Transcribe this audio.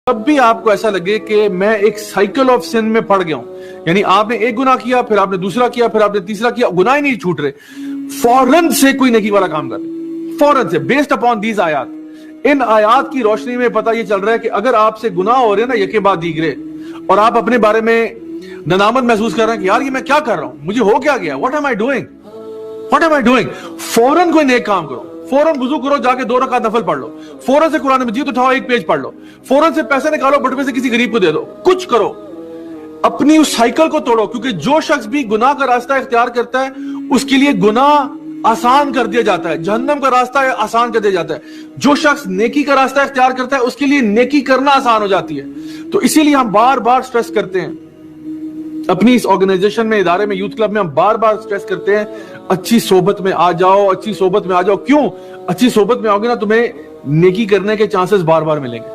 तब भी आपको ऐसा लगे कि मैं एक साइकिल ऑफ सिन में पड़ गया हूं, यानी आपने एक गुनाह किया, फिर आपने दूसरा किया, फिर आपने तीसरा किया, गुनाह ही नहीं छूट रहे, फौरन से कोई नेकी वाला काम कर, फौरन से, बेस्ड अपॉन दीज आयात। इन आयात की रोशनी में पता ये चल रहा है कि अगर आपसे गुनाह हो रहे हैं ना यके बाद दीगरे, और आप अपने बारे में नदामत महसूस कर रहे हैं कि यार ये मैं क्या कर रहा हूं, मुझे हो क्या गया, what am I doing, what am I doing, फौरन कोई नेक काम करो, फौरन वुजू करो, जाके 2 रकात नफल पढ़ लो, फौरन से कुरान मजीद उठाओ, 1 पेज पढ़ लो, फौरन से पैसे निकालो, बटवे से किसी गरीब को दे दो, कुछ करो, अपनी उस साइकिल को तोड़ो। क्योंकि जो शख्स भी गुनाह का रास्ता इख्तियार करता है उसके लिए गुनाह आसान कर दिया जाता है, जहन्नम का रास्ता आसान कर दिया जाता है। जो शख्स नेकी का रास्ता इख्तियार करता है उसके लिए नेकी करना आसान हो जाती है। तो इसीलिए हम बार बार स्ट्रेस करते हैं अपनी इस ऑर्गेनाइजेशन में, इदारे में, यूथ क्लब में, हम बार बार स्ट्रेस करते हैं अच्छी सोबत में आ जाओ, अच्छी सोबत में आ जाओ। क्यों? अच्छी सोबत में आओगे ना तुम्हें नेकी करने के चांसेस बार बार मिलेंगे।